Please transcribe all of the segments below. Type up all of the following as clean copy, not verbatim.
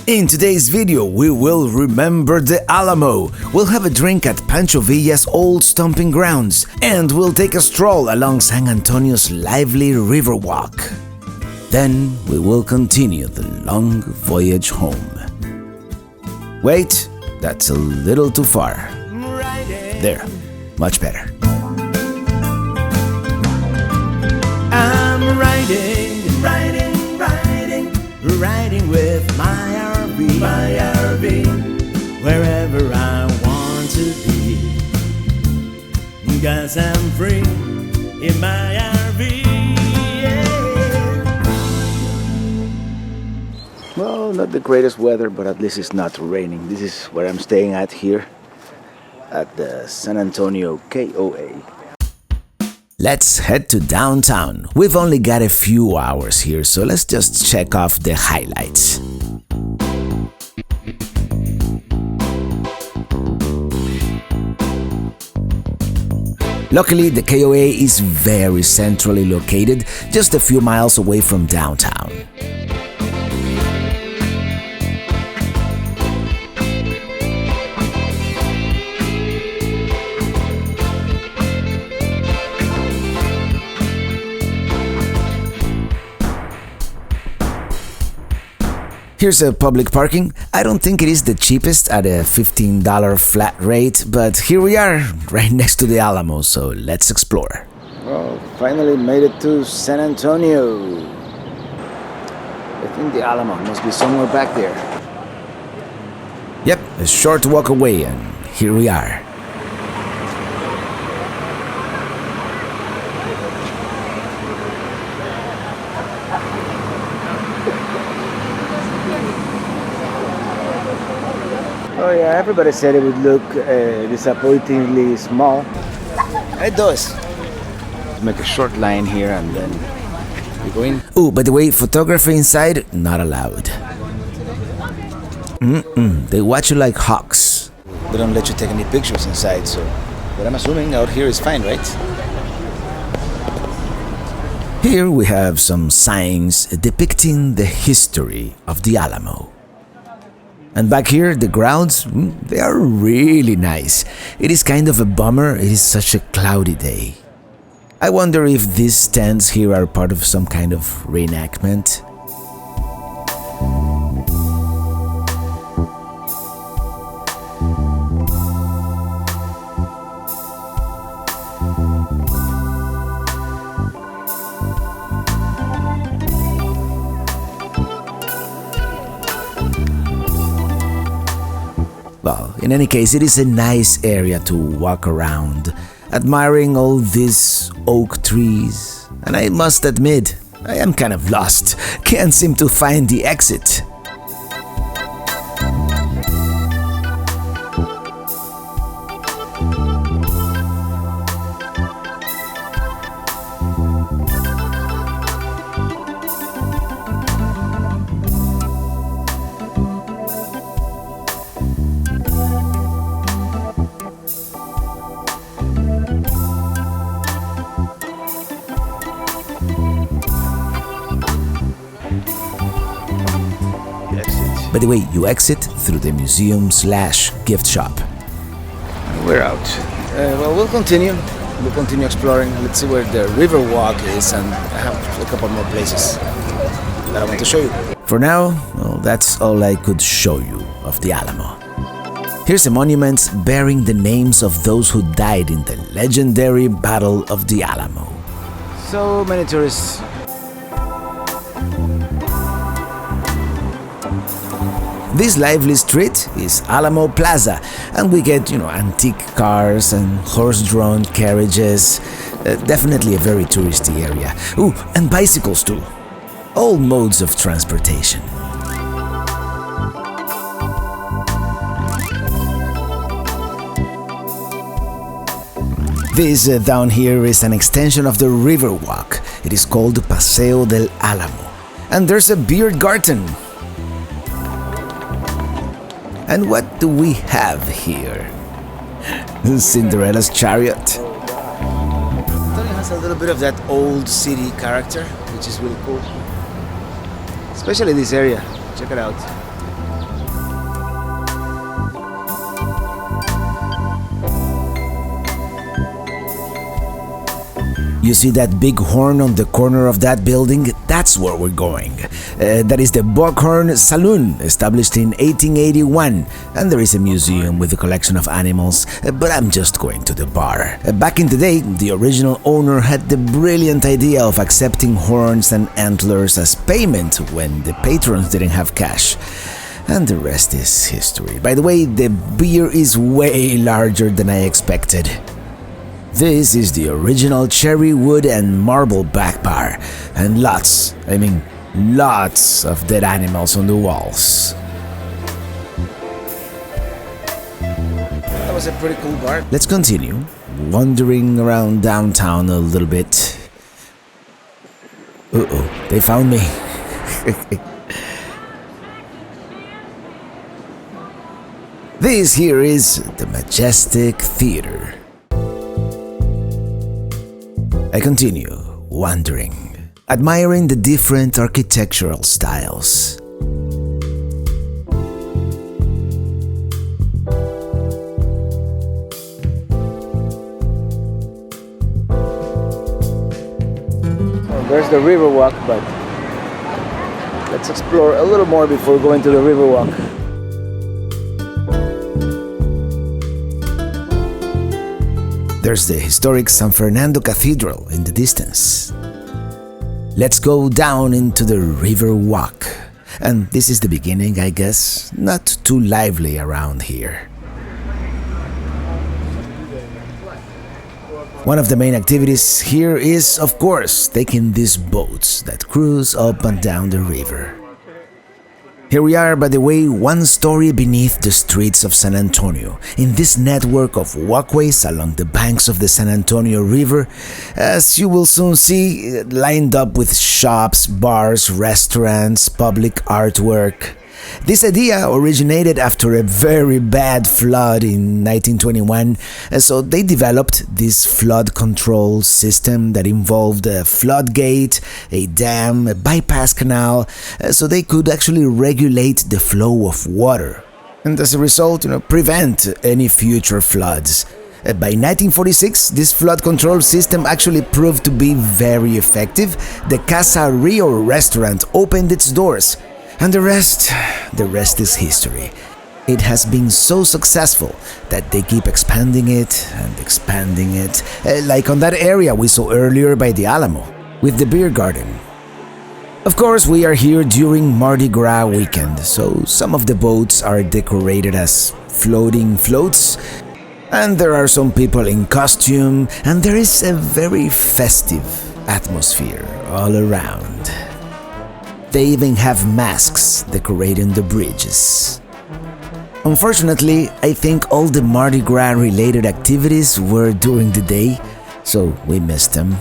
In today's video, we will remember the Alamo, we'll have a drink at Pancho Villa's old stomping grounds, and we'll take a stroll along San Antonio's lively Riverwalk. Then we will continue the long voyage home. Wait, that's a little too far. There, much better. I'm riding with my RV, wherever I want to be. 'Cause I'm free in my RV. Yeah. Well, not the greatest weather, but at least it's not raining. This is where I'm staying at here, at the San Antonio KOA. Let's head to downtown. We've only got a few hours here, so let's just check off the highlights. Luckily, the KOA is very centrally located, just a few miles away from downtown. Here's a public parking. I don't think it is the cheapest at a $15 flat rate, but here we are, right next to the Alamo, so let's explore. Well, finally made it to San Antonio. I think the Alamo must be somewhere back there. Yep, a short walk away, and here we are. Oh yeah, everybody said it would look disappointingly small. It does. Make a short line here and then we go in. Oh, by the way, photography inside, not allowed. They watch you like hawks. They don't let you take any pictures inside, so... But I'm assuming out here is fine, right? Here we have some signs depicting the history of the Alamo. And back here, the grounds, they are really nice. It is kind of a bummer, it is such a cloudy day. I wonder if these stands here are part of some kind of reenactment. Well, in any case, it is a nice area to walk around, admiring all these oak trees. And I must admit, I am kind of lost, can't seem to find the exit. By the way, you exit through the museum/gift shop. We're out. Well, we'll continue. We'll continue exploring. Let's see where the Riverwalk is, and I have a couple more places that I want to show you. For now, well, that's all I could show you of the Alamo. Here's a monument bearing the names of those who died in the legendary Battle of the Alamo. So many tourists. This lively street is Alamo Plaza, and we get, antique cars and horse-drawn carriages. Definitely a very touristy area. Ooh, and bicycles too. All modes of transportation. This down here is an extension of the Riverwalk. It is called Paseo del Alamo. And there's a beer garden. And what do we have here? Cinderella's chariot. Antonio has a little bit of that old city character, which is really cool. Especially this area. Check it out. You see that big horn on the corner of that building? That's where we're going. That is the Buckhorn Saloon, established in 1881, and there is a museum with a collection of animals, but I'm just going to the bar. Back in the day, the original owner had the brilliant idea of accepting horns and antlers as payment when the patrons didn't have cash. And the rest is history. By the way, the beer is way larger than I expected. This is the original cherry wood and marble back bar, and lots of dead animals on the walls. That was a pretty cool bar. Let's continue wandering around downtown a little bit. Uh-oh, they found me. This here is the Majestic Theater. I continue wandering, admiring the different architectural styles. Well, there's the Riverwalk, but let's explore a little more before going to the Riverwalk. There's the historic San Fernando Cathedral in the distance. Let's go down into the Riverwalk. And this is the beginning, I guess. Not too lively around here. One of the main activities here is, of course, taking these boats that cruise up and down the river. Here we are, by the way, one story beneath the streets of San Antonio, in this network of walkways along the banks of the San Antonio River, as you will soon see, lined up with shops, bars, restaurants, public artwork. This idea originated after a very bad flood in 1921, so they developed this flood control system that involved a floodgate, a dam, a bypass canal, so they could actually regulate the flow of water, and as a result, prevent any future floods. By 1946, this flood control system actually proved to be very effective. The Casa Rio restaurant opened its doors. And the rest is history. It has been so successful that they keep expanding it and expanding it, like on that area we saw earlier by the Alamo, with the beer garden. Of course, we are here during Mardi Gras weekend, so some of the boats are decorated as floating floats, and there are some people in costume, and there is a very festive atmosphere all around. They even have masks decorating the bridges. Unfortunately, I think all the Mardi Gras related activities were during the day, so we missed them.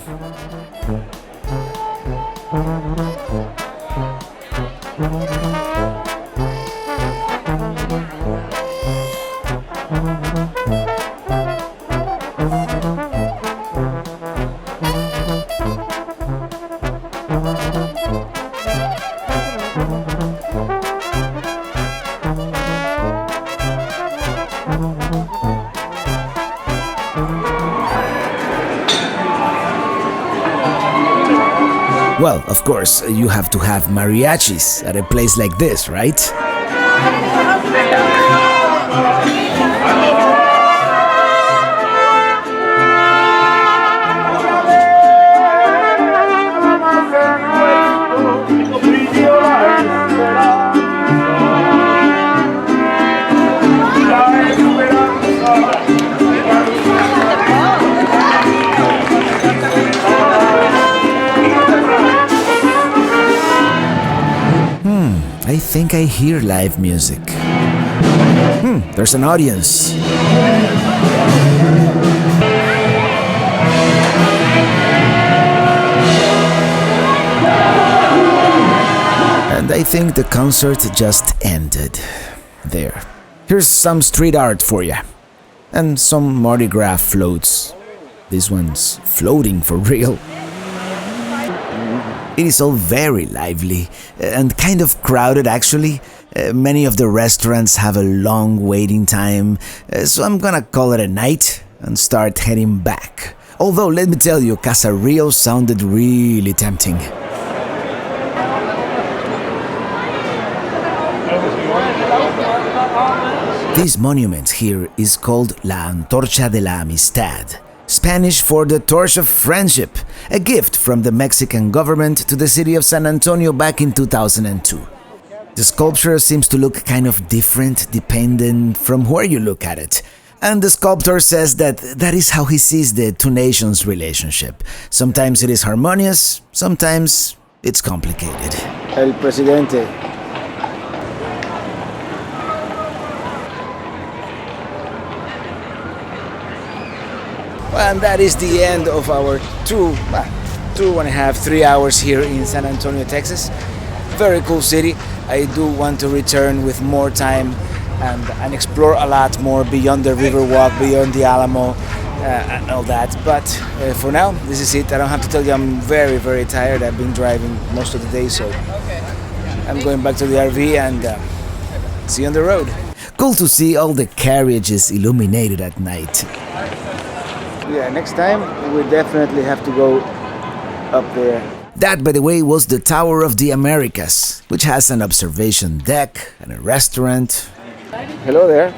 Well, of course, you have to have mariachis at a place like this, right? I think I hear live music. There's an audience. And I think the concert just ended. There. Here's some street art for you. And some Mardi Gras floats. This one's floating for real. It is all very lively and kind of crowded actually. Many of the restaurants have a long waiting time, so I'm gonna call it a night and start heading back. Although, let me tell you, Casa Rio sounded really tempting. This monument here is called La Antorcha de la Amistad, Spanish for the Torch of Friendship, a gift from the Mexican government to the city of San Antonio back in 2002. The sculpture seems to look kind of different depending from where you look at it. And the sculptor says that is how he sees the two nations' relationship. Sometimes it is harmonious, sometimes it's complicated. El presidente. Well, and that is the end of our 3 hours here in San Antonio, Texas. Very cool city. I do want to return with more time and explore a lot more beyond the Riverwalk, beyond the Alamo, and all that. But for now, this is it. I don't have to tell you I'm very, very tired. I've been driving most of the day, so I'm going back to the RV and see you on the road. Cool to see all the carriages illuminated at night. Yeah, next time we definitely have to go up there. That, by the way, was the Tower of the Americas, which has an observation deck and a restaurant. Hello there.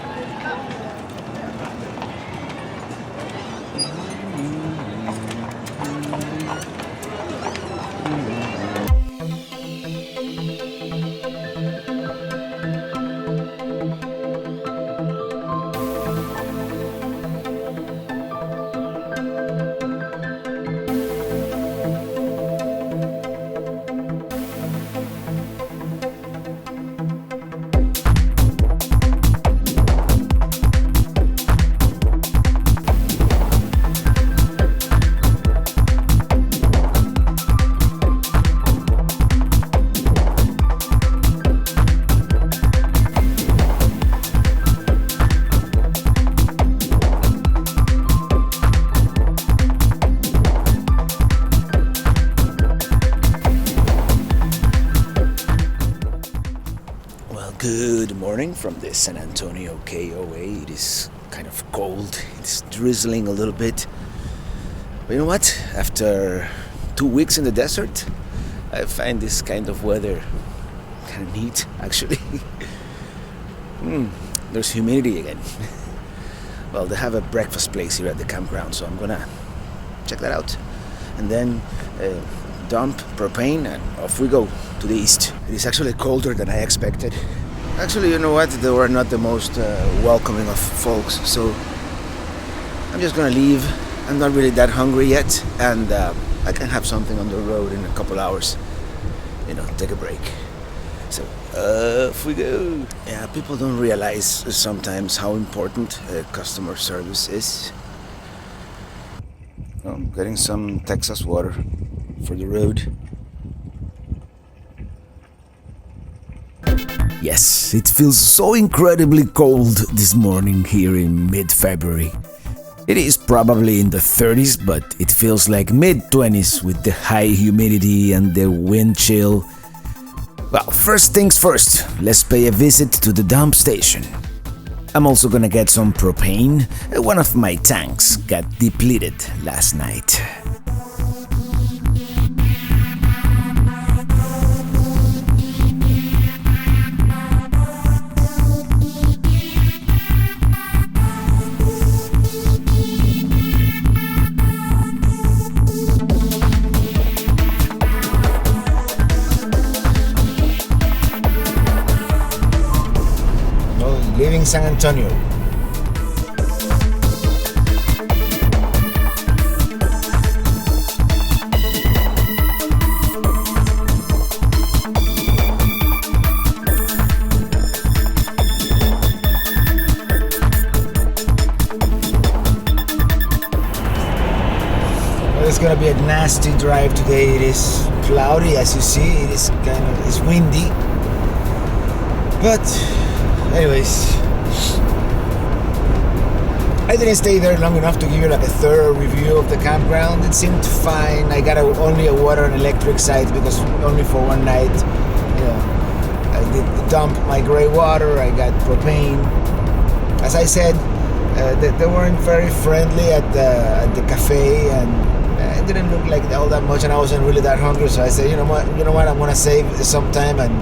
Good morning from the San Antonio KOA. It is kind of cold, it's drizzling a little bit. But you know what? After 2 weeks in the desert, I find this kind of weather kind of neat, actually. There's humidity again. Well, they have a breakfast place here at the campground, so I'm gonna check that out. And then dump propane and off we go to the east. It is actually colder than I expected. Actually, you know what? They were not the most welcoming of folks, so I'm just gonna leave. I'm not really that hungry yet, and I can have something on the road in a couple hours. You know, take a break. So, off we go. Yeah, people don't realize sometimes how important customer service is. I'm getting some Texas water for the road. Yes, it feels so incredibly cold this morning here in mid-February. It is probably in the 30s, but it feels like mid-20s with the high humidity and the wind chill. Well, first things first, let's pay a visit to the dump station. I'm also gonna get some propane. One of my tanks got depleted last night. Leaving San Antonio. Well, it's gonna be a nasty drive today. It is cloudy, as you see. It's windy, but anyways, I didn't stay there long enough to give you like a thorough review of the campground. It seemed fine. I got only a water and electric site because only for one night. You know, I did dump my gray water. I got propane. As I said, They weren't very friendly at the cafe, and it didn't look like all that much, and I wasn't really that hungry. So I said, you know what, I'm gonna save some time and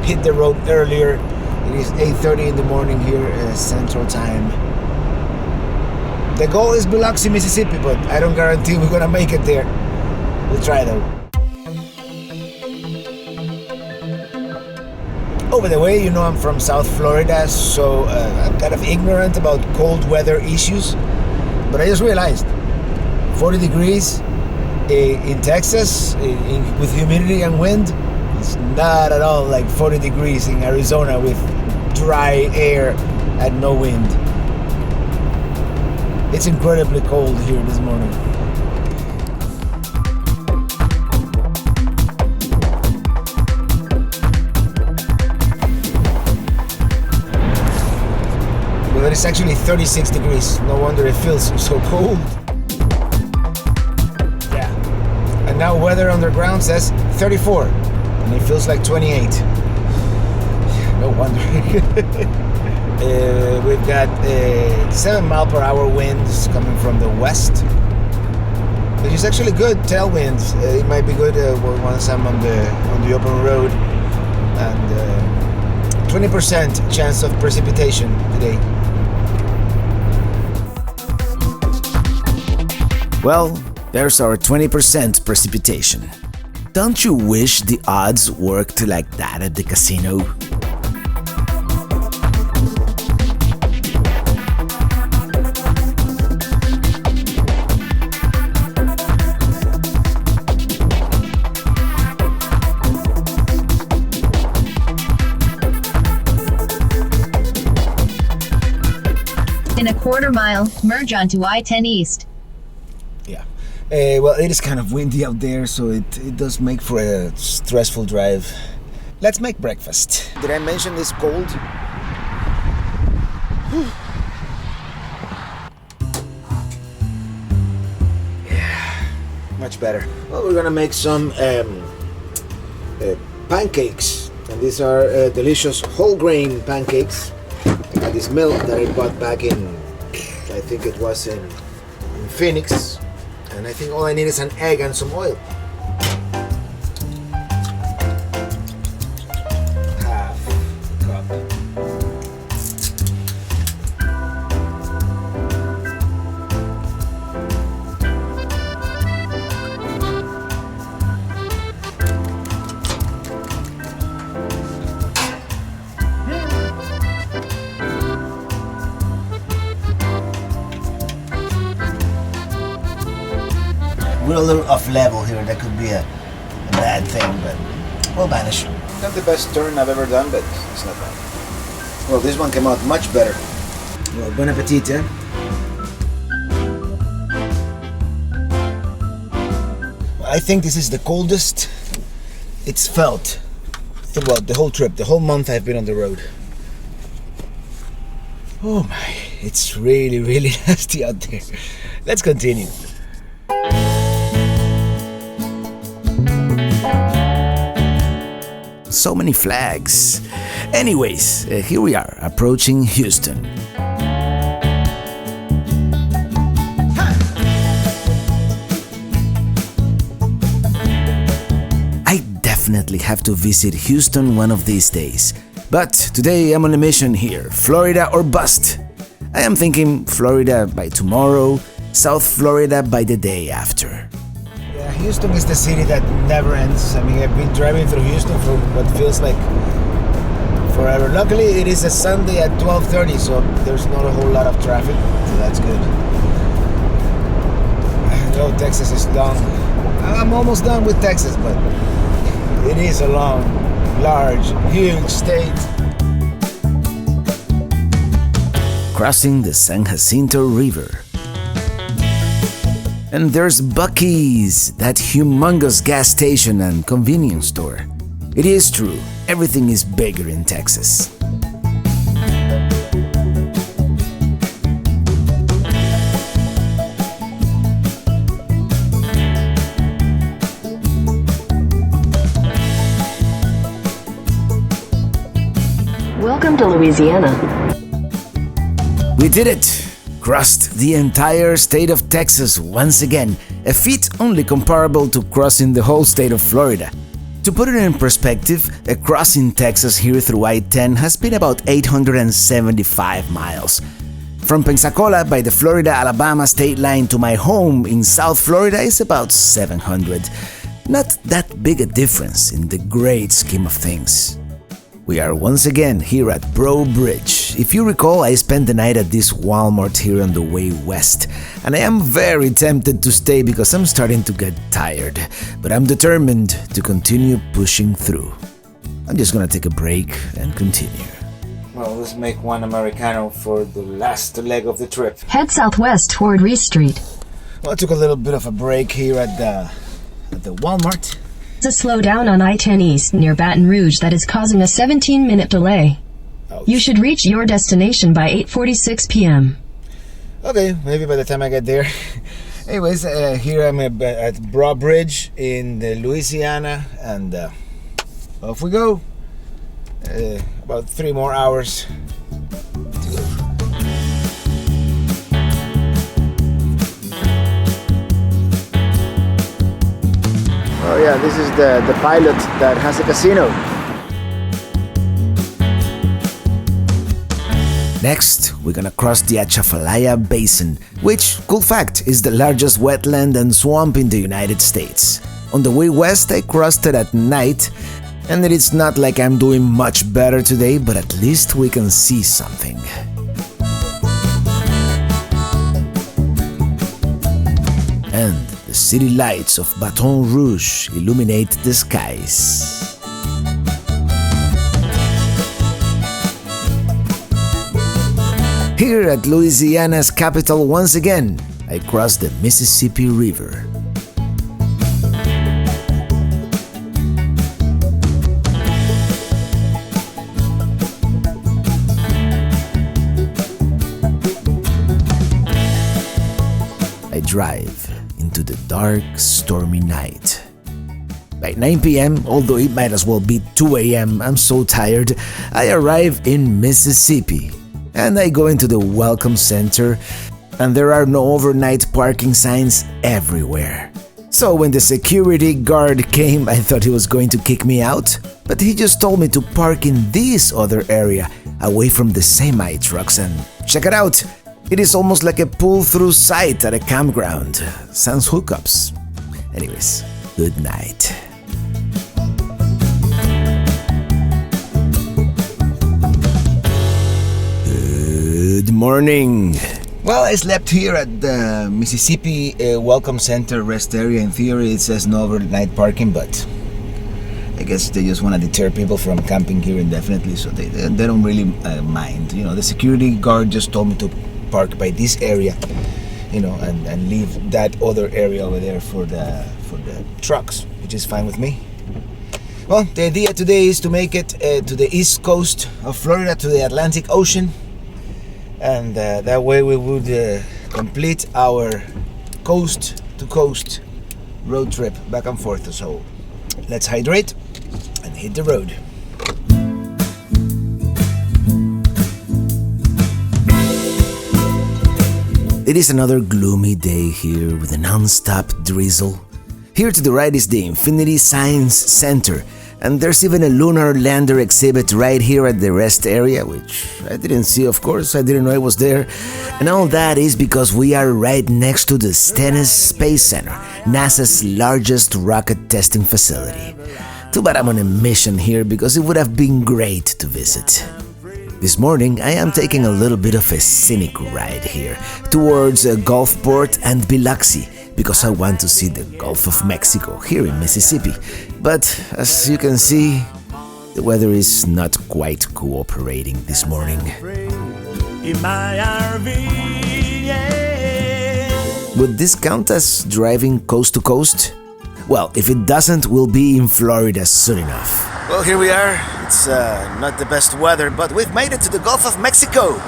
hit the road earlier. It is 8:30 in the morning here, Central Time. The goal is Biloxi, Mississippi, but I don't guarantee we're gonna make it there. We'll try though. Over the way, I'm from South Florida, so I'm kind of ignorant about cold weather issues. But I just realized 40 degrees in Texas with humidity and wind, it's not at all like 40 degrees in Arizona with dry air and no wind. It's incredibly cold here this morning. But it's actually 36 degrees. No wonder it feels so cold. Yeah. And now weather underground says 34. And it feels like 28. No wonder. We've got 7-mile-per-hour winds coming from the west, which is actually good. Tailwinds. It might be good once I'm on the open road. And 20% chance of precipitation today. Well, there's our 20% precipitation. Don't you wish the odds worked like that at the casino? In a quarter mile, merge onto I-10 East. Yeah. Well, it is kind of windy out there, so it does make for a stressful drive. Let's make breakfast. Did I mention it's cold? Yeah, much better. Well, we're gonna make some pancakes, and these are delicious whole grain pancakes. I got this milk that I bought back in, I think it was in Phoenix. And I think all I need is an egg and some oil. Half a cup. We're a little off level here. That could be a bad thing, but we'll manage. Not the best turn I've ever done, but it's not bad. Well, this one came out much better. Well, bon appetit, eh? I think this is the coldest it's felt throughout the whole trip, the whole month I've been on the road. Oh my, it's really, really nasty out there. Let's continue. So many flags. Anyways, here we are, approaching Houston. I definitely have to visit Houston one of these days. But today I'm on a mission here, Florida or bust. I am thinking Florida by tomorrow, South Florida by the day after. Yeah, Houston is the city that never ends. I mean, I've been driving through Houston for what feels like forever. Luckily, it is a Sunday at 12:30, so there's not a whole lot of traffic, so that's good. I know Texas is long. I'm almost done with Texas, but it is a long, large, huge state. Crossing the San Jacinto River. And there's Buc-ee's, that humongous gas station and convenience store. It is true, everything is bigger in Texas. Welcome to Louisiana. We did it! Crossed the entire state of Texas once again, a feat only comparable to crossing the whole state of Florida. To put it in perspective, a cross in Texas here through I-10 has been about 875 miles. From Pensacola by the Florida-Alabama state line to my home in South Florida is about 700. Not that big a difference in the great scheme of things. We are once again here at Bro Bridge. If you recall, I spent the night at this Walmart here on the way west, and I am very tempted to stay because I'm starting to get tired, but I'm determined to continue pushing through. I'm just gonna take a break and continue. Well, let's make one Americano for the last leg of the trip. Head southwest toward Reese Street. Well, I took a little bit of a break here at the Walmart. There's a slowdown on I-10 East near Baton Rouge that is causing a 17-minute delay. Ouch. You should reach your destination by 8:46 p.m. Okay, maybe by the time I get there. Anyways, here I'm at Bro Bridge in Louisiana, and off we go. About 3 more hours. Oh yeah, this is the pilot that has a casino. Next, we're gonna cross the Atchafalaya Basin, which, cool fact, is the largest wetland and swamp in the United States. On the way west, I crossed it at night, and it's not like I'm doing much better today, but at least we can see something. And the city lights of Baton Rouge illuminate the skies. Here at Louisiana's capital once again, I cross the Mississippi River. I drive into the dark, stormy night. By 9 p.m., although it might as well be 2 a.m., I'm so tired, I arrive in Mississippi. And I go into the welcome center, and there are no overnight parking signs everywhere. So when the security guard came, I thought he was going to kick me out, but he just told me to park in this other area, away from the semi-trucks, and check it out! It is almost like a pull-through site at a campground. Sans hookups. Anyways, good night. Good morning. Well, I slept here at the Mississippi Welcome Center rest area. In theory, it says no overnight parking, but I guess they just want to deter people from camping here indefinitely, so they don't really mind. You know, the security guard just told me to park by this area, you know, and leave that other area over there for the trucks, which is fine with me. Well, the idea today is to make it to the east coast of Florida, to the Atlantic Ocean, and that way we would complete our coast-to-coast road trip back and forth. So let's hydrate and hit the road. It is another gloomy day here with a non-stop drizzle. Here to the right is the Infinity Science Center, and there's even a lunar lander exhibit right here at the rest area, which I didn't see, of course, I didn't know it was there. And all that is because we are right next to the Stennis Space Center, NASA's largest rocket testing facility. Too bad I'm on a mission here because it would have been great to visit. This morning, I am taking a little bit of a scenic ride here towards Gulfport and Biloxi because I want to see the Gulf of Mexico here in Mississippi. But as you can see, the weather is not quite cooperating this morning. In my RV, yeah. Would this count as driving coast to coast? Well, if it doesn't, we'll be in Florida soon enough. Well, here we are. It's not the best weather, but we've made it to the Gulf of Mexico.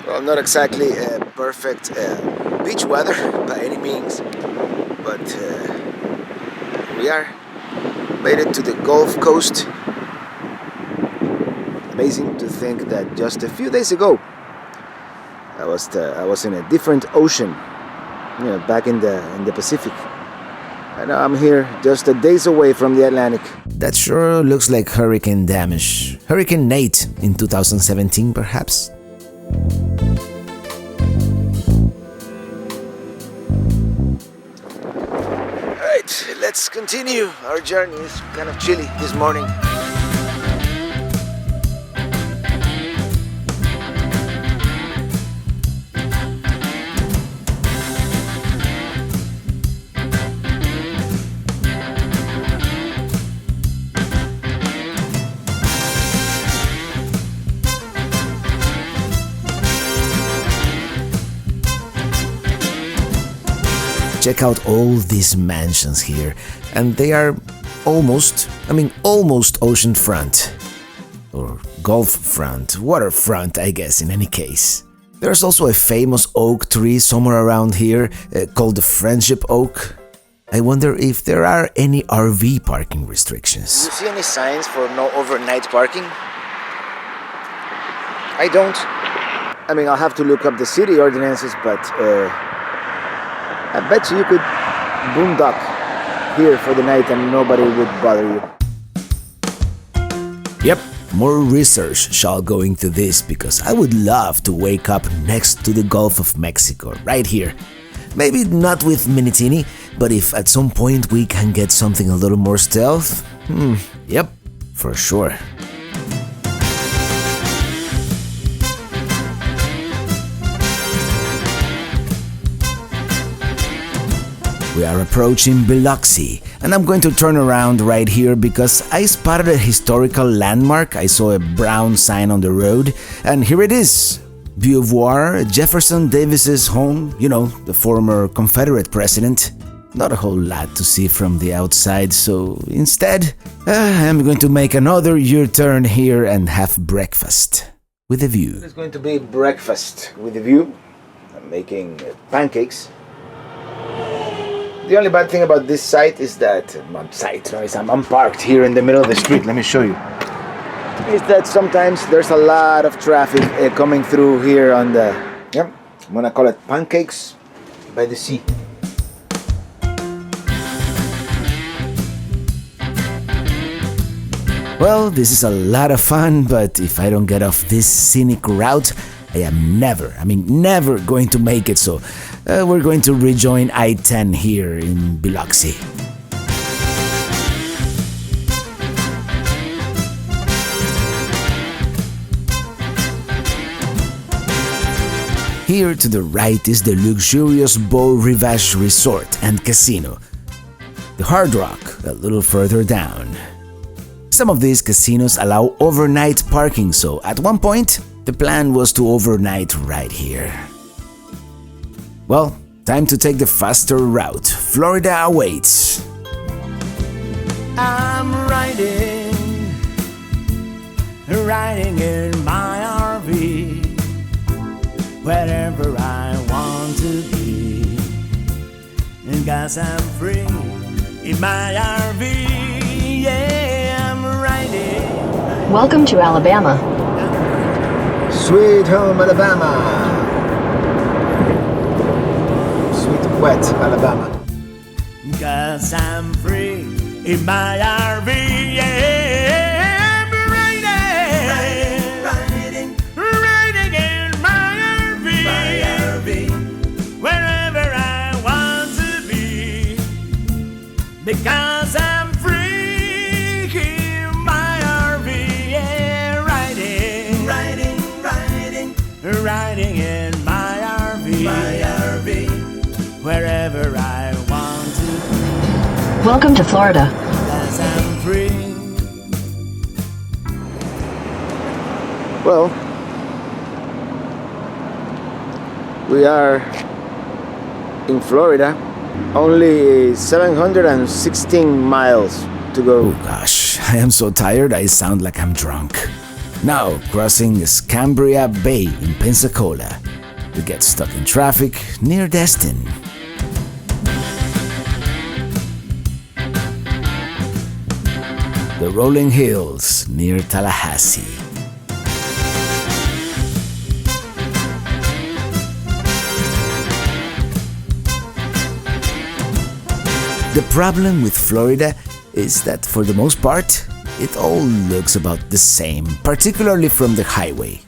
Well, not exactly perfect beach weather by any means, but we are made it to the Gulf Coast amazing to think that just a few days ago I was in a different ocean, back in the Pacific. And now I'm here just a days away from the Atlantic. That sure looks like hurricane damage. Hurricane Nate in 2017, perhaps? Alright, let's continue. Our journey is kind of chilly this morning. Check out all these mansions here, and they are almost oceanfront. Or Gulf front, waterfront, I guess, in any case. There's also a famous oak tree somewhere around here called the Friendship Oak. I wonder if there are any RV parking restrictions. Do you see any signs for no overnight parking? I don't. I'll have to look up the city ordinances, but I bet you could boondock here for the night and nobody would bother you. Yep, more research shall go into this because I would love to wake up next to the Gulf of Mexico, right here. Maybe not with Minitini, but if at some point we can get something a little more stealth, yep, for sure. We are approaching Biloxi, and I'm going to turn around right here because I spotted a historical landmark. I saw a brown sign on the road, and here it is. Beauvoir, Jefferson Davis's home, the former Confederate president. Not a whole lot to see from the outside, so instead, I'm going to make another U-turn here and have breakfast with a view. It's going to be breakfast with a view. I'm making pancakes. The only bad thing about this site is that I'm parked here in the middle of the street. Let me show you. Is that sometimes there's a lot of traffic coming through here on the, I'm gonna call it Pancakes by the Sea. Well, this is a lot of fun, but if I don't get off this scenic route, I am never going to make it, so we're going to rejoin I-10 here in Biloxi. Here to the right is the luxurious Beau Rivage Resort and Casino. The Hard Rock a little further down. Some of these casinos allow overnight parking, so at one point, the plan was to overnight right here. Well, time to take the faster route. Florida awaits. I'm riding in my RV, wherever I want to be. And 'cause I'm free in my RV, yeah, I'm riding. Welcome to Alabama. Sweet home Alabama. Sweet wet Alabama. 'Cause I'm free in my RV, yeah, I'm riding in my RV, wherever I want to be, because I'm free in my RV, yeah, riding in my RV, wherever I want to be. Welcome to Florida. Because I'm free. Well, we are in Florida. Only 716 miles to go. Oh gosh, I am so tired I sound like I'm drunk. Now crossing Escambria Bay in Pensacola. We get stuck in traffic near Destin. The rolling hills near Tallahassee. The problem with Florida is that for the most part, it all looks about the same, particularly from the highway.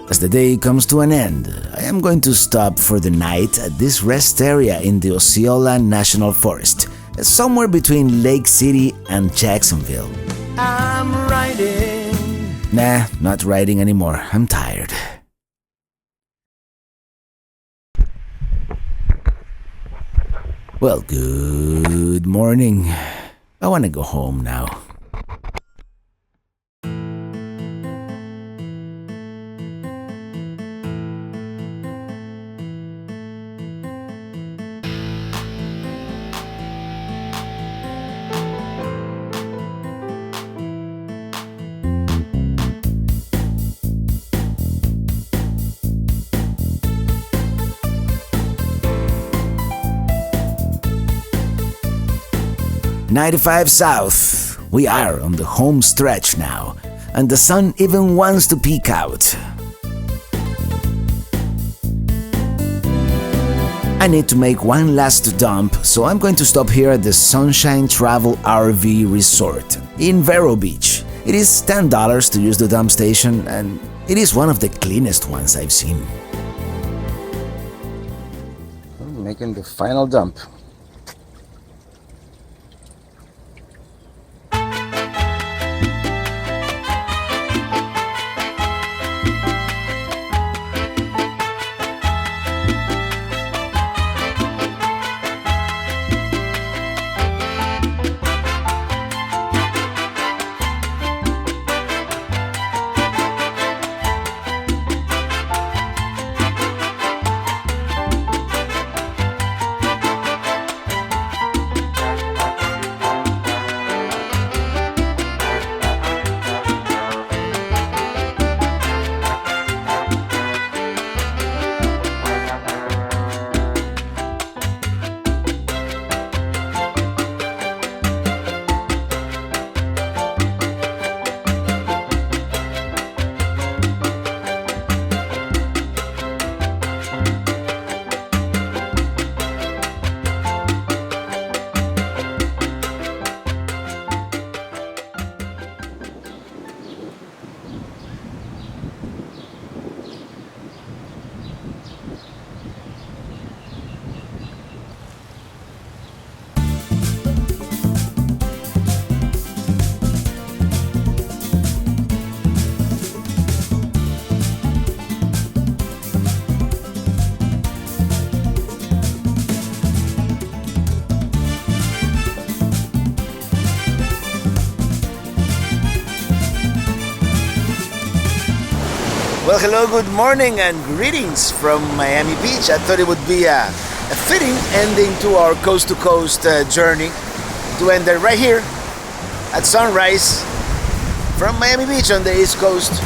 As the day comes to an end, I am going to stop for the night at this rest area in the Osceola National Forest, somewhere between Lake City and Jacksonville. I'm riding. Nah, not riding anymore. I'm tired. Well, good morning. I want to go home now. "95 South. We are on the home stretch now, and the sun even wants to peek out. I need to make one last dump, so I'm going to stop here at the Sunshine Travel RV Resort in Vero Beach. It is $10 to use the dump station, and it is one of the cleanest ones I've seen." I'm making the final dump. Well, hello, good morning, and greetings from Miami Beach. I thought it would be a fitting ending to our coast-to-coast journey to end it right here at sunrise from Miami Beach on the East Coast.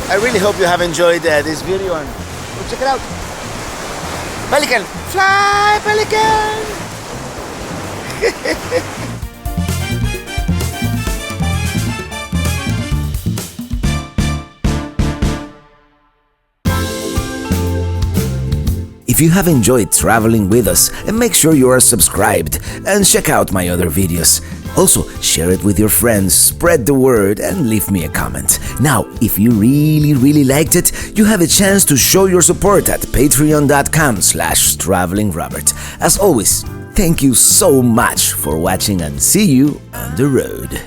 I really hope you have enjoyed this video, and go check it out. Pelican! Fly, Pelican! If you have enjoyed traveling with us, make sure you are subscribed and check out my other videos. Also, share it with your friends, spread the word, and leave me a comment. Now, if you really liked it, you have a chance to show your support at patreon.com/travelingrobert. As always, thank you so much for watching, and see you on the road.